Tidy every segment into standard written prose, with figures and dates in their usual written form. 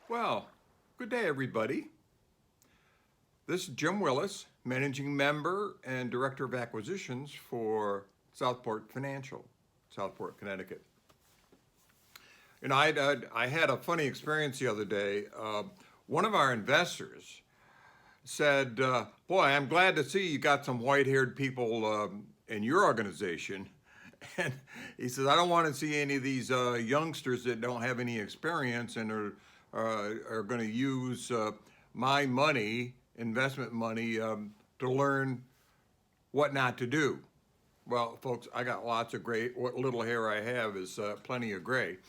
Well, good day, everybody. This is Jim Willis, Managing Member and Director of Acquisitions for Southport Financial, Southport, Connecticut. I had a funny experience the other day. One of our investors said, "Boy, I'm glad to see you got some white-haired people in your organization." And he says, "I don't want to see any of these youngsters that don't have any experience and are going to use my money, investment money, to learn what not to do." Well, folks, I got lots of gray. What little hair I have is plenty of gray.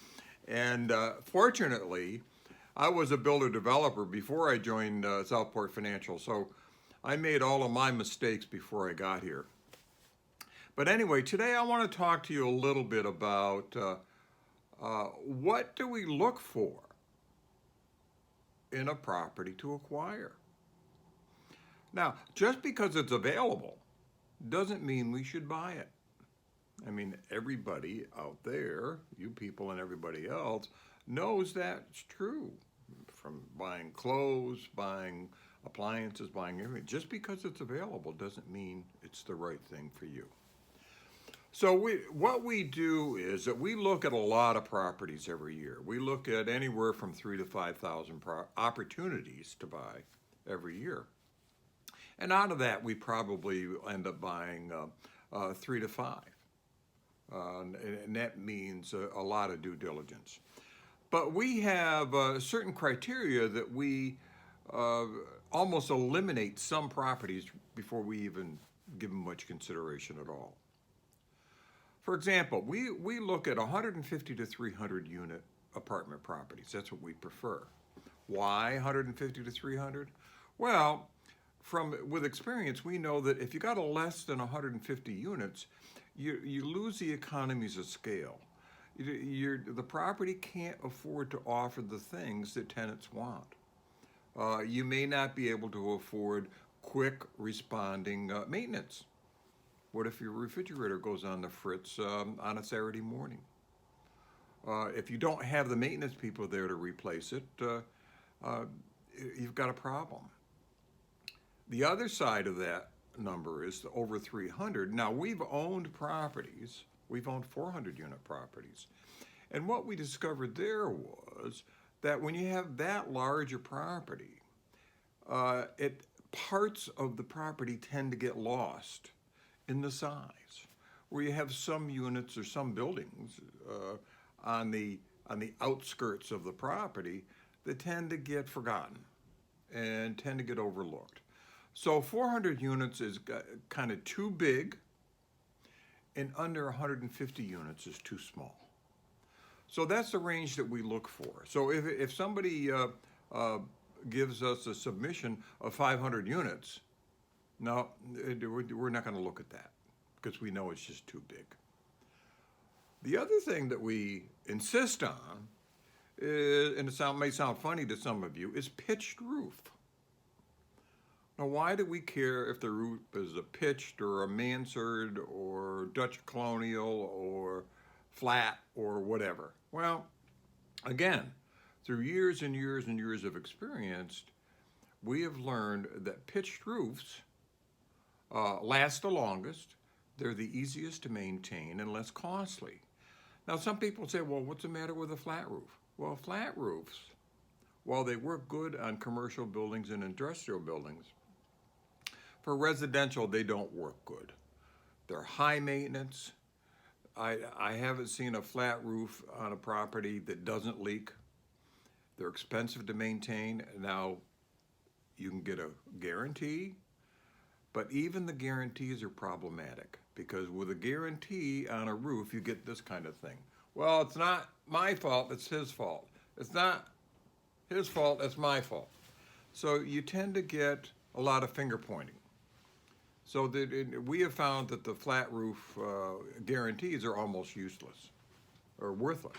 And fortunately, I was a builder developer before I joined Southport Financial, so I made all of my mistakes before I got here. But anyway, today I want to talk to you a little bit about what do we look for in a property to acquire. Now, just because it's available doesn't mean we should buy it. I mean, everybody out there, you people and everybody else, knows that's true. From buying clothes, buying appliances, buying everything. Just because it's available doesn't mean it's the right thing for you. So what we do is that we look at a lot of properties every year. We look at anywhere from 3,000 to 5,000 opportunities to buy every year. And out of that, we probably end up buying 3 to 5. And that means a lot of due diligence. But we have certain criteria that we almost eliminate some properties before we even give them much consideration at all. For example, we look at 150 to 300 unit apartment properties. That's what we prefer. Why 150 to 300? Well, with experience, we know that if you got a less than 150 units, you lose the economies of scale. The property can't afford to offer the things that tenants want. You may not be able to afford quick responding maintenance. What if your refrigerator goes on the fritz on a Saturday morning? If you don't have the maintenance people there to replace it, you've got a problem. The other side of that number is over 300. Now, we've owned properties. We've owned 400 unit properties. And what we discovered there was that when you have that larger property, parts of the property tend to get lost in the size, where you have some units or some buildings on the outskirts of the property that tend to get forgotten and tend to get overlooked. So 400 units is kind of too big, and under 150 units is too small. So that's the range that we look for. So if somebody gives us a submission of 500 units, no, we're not going to look at that because we know it's just too big. The other thing that we insist on, and it may sound funny to some of you, is pitched roof. Now, why do we care if the roof is a pitched or a mansard or Dutch colonial or flat or whatever? Well, again, through years and years and years of experience, we have learned that pitched roofs last the longest, they're the easiest to maintain and less costly. Now, some people say, well, what's the matter with a flat roof? Well, flat roofs, while they work good on commercial buildings and industrial buildings, for residential, they don't work good. They're high maintenance. I haven't seen a flat roof on a property that doesn't leak. They're expensive to maintain. Now, you can get a guarantee, but even the guarantees are problematic because with a guarantee on a roof, you get this kind of thing. Well, it's not my fault, it's his fault. It's not his fault, it's my fault. So you tend to get a lot of finger pointing. So we have found that the flat roof guarantees are almost useless or worthless.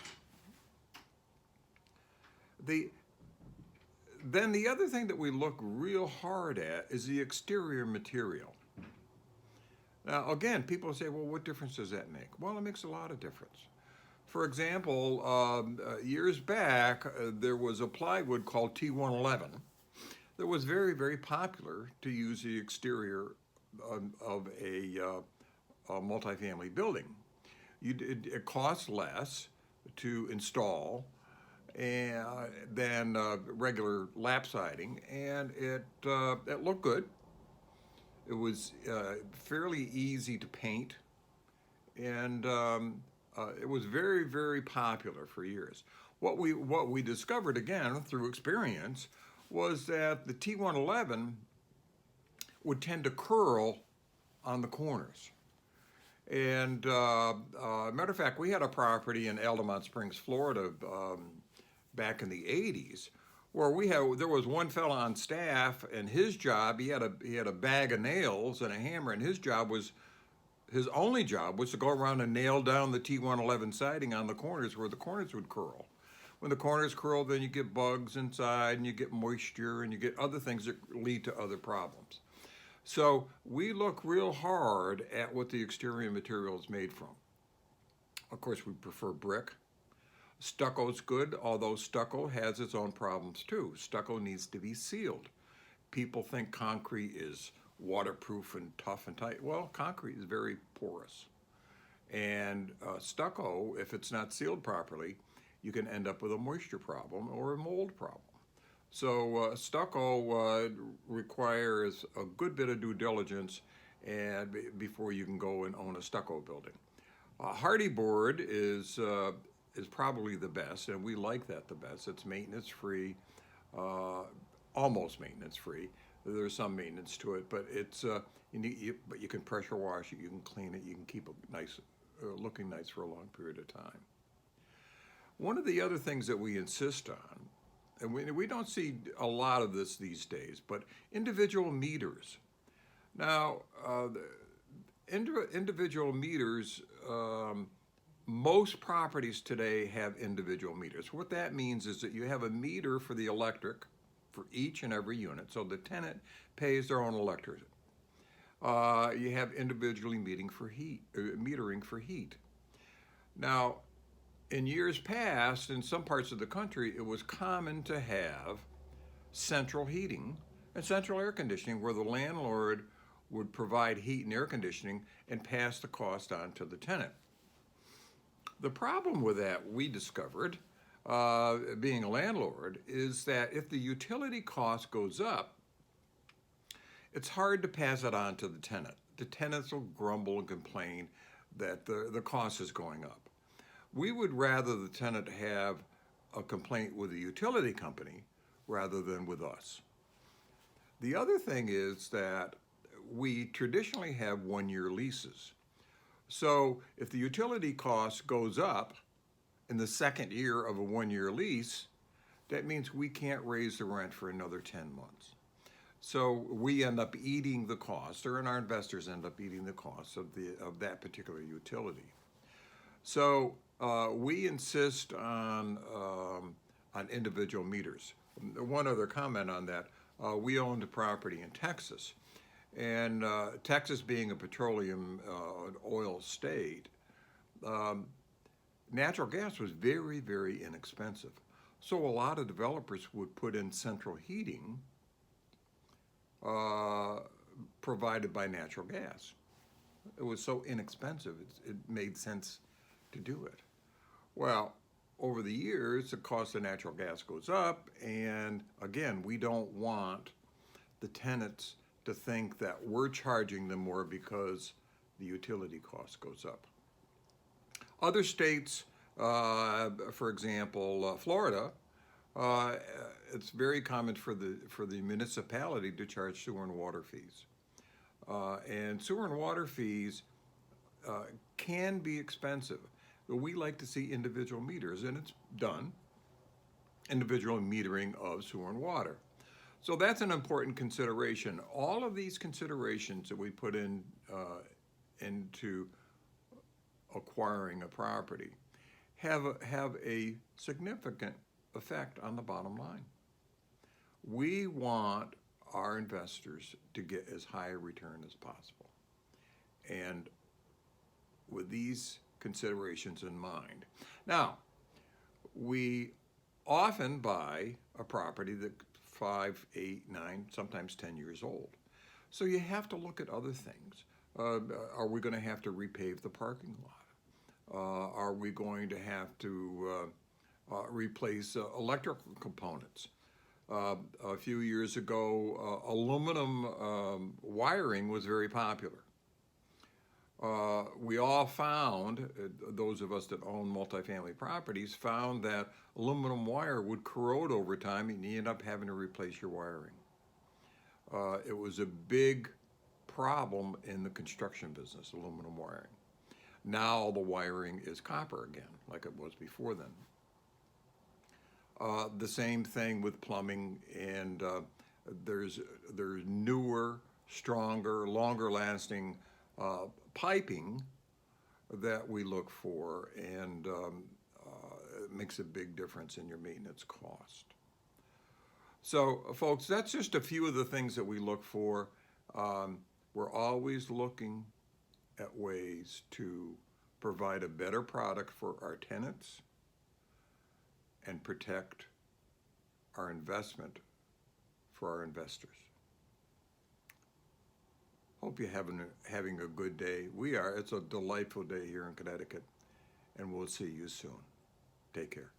Then the other thing that we look real hard at is the exterior material. Now, again, people say, well, what difference does that make? Well, it makes a lot of difference. For example, years back, there was a plywood called T111 that was very, very popular to use the exterior of a multifamily building. It costs less to install and, than regular lap siding, and it looked good. It was fairly easy to paint, and it was very, very popular for years. What we discovered again through experience was that the T111 would tend to curl on the corners. And matter of fact, we had a property in Altamont Springs, Florida, back in the '80s, where there was one fella on staff, and his job he had a bag of nails and a hammer, and his only job was to go around and nail down the T111 siding on the corners where the corners would curl. When the corners curl, then you get bugs inside, and you get moisture, and you get other things that lead to other problems. So we look real hard at what the exterior material is made from. Of course, we prefer brick. Stucco's good, although stucco has its own problems too. Stucco needs to be sealed. People think concrete is waterproof and tough and tight. Well, concrete is very porous. And stucco, if it's not sealed properly, you can end up with a moisture problem or a mold problem. So stucco requires a good bit of due diligence and before you can go and own a stucco building. Hardy board is probably the best, and we like that the best. It's maintenance free, almost maintenance free. There's some maintenance to it, but but you can pressure wash it, you can clean it, you can keep it nice, looking nice for a long period of time. One of the other things that we insist on, and we don't see a lot of this these days, but individual meters. Now, individual meters, most properties today have individual meters. What that means is that you have a meter for the electric for each and every unit, so the tenant pays their own electricity. You have individually metering for heat. Now, in years past, in some parts of the country, it was common to have central heating and central air conditioning where the landlord would provide heat and air conditioning and pass the cost on to the tenant. The problem with that, we discovered, being a landlord, is that if the utility cost goes up, it's hard to pass it on to the tenant. The tenants will grumble and complain that the cost is going up. We would rather the tenant have a complaint with the utility company rather than with us. The other thing is that we traditionally have one-year leases. So if the utility cost goes up in the second year of a one-year lease, that means we can't raise the rent for another 10 months. So we end up eating the cost, and our investors end up eating the cost of that particular utility. So we insist on individual meters. One other comment on that: we owned a property in Texas, and Texas being a petroleum oil state, natural gas was very, very inexpensive. So a lot of developers would put in central heating provided by natural gas. It was so inexpensive, it made sense to do it. Well, over the years, the cost of natural gas goes up, and again, we don't want the tenants to think that we're charging them more because the utility cost goes up. Other states, for example, Florida, it's very common for the municipality to charge sewer and water fees. And sewer and water fees can be expensive. But we like to see individual meters, and it's done, individual metering of sewer and water. So that's an important consideration. All of these considerations that we put into acquiring a property have a significant effect on the bottom line. We want our investors to get as high a return as possible. And with these considerations in mind. Now, we often buy a property that 5, 8, 9, sometimes 10 years old. So you have to look at other things. Are we going to have to repave the parking lot? Are we going to have to replace electrical components? A few years ago, aluminum wiring was very popular. We all found, those of us that own multifamily properties, found that aluminum wire would corrode over time and you end up having to replace your wiring. It was a big problem in the construction business, aluminum wiring. Now the wiring is copper again, like it was before then. The same thing with plumbing, and there's newer, stronger, longer lasting piping that we look for, and it makes a big difference in your maintenance cost. So, folks, that's just a few of the things that we look for. We're always looking at ways to provide a better product for our tenants and protect our investment for our investors. Hope you're having a good day. We are. It's a delightful day here in Connecticut, and we'll see you soon. Take care.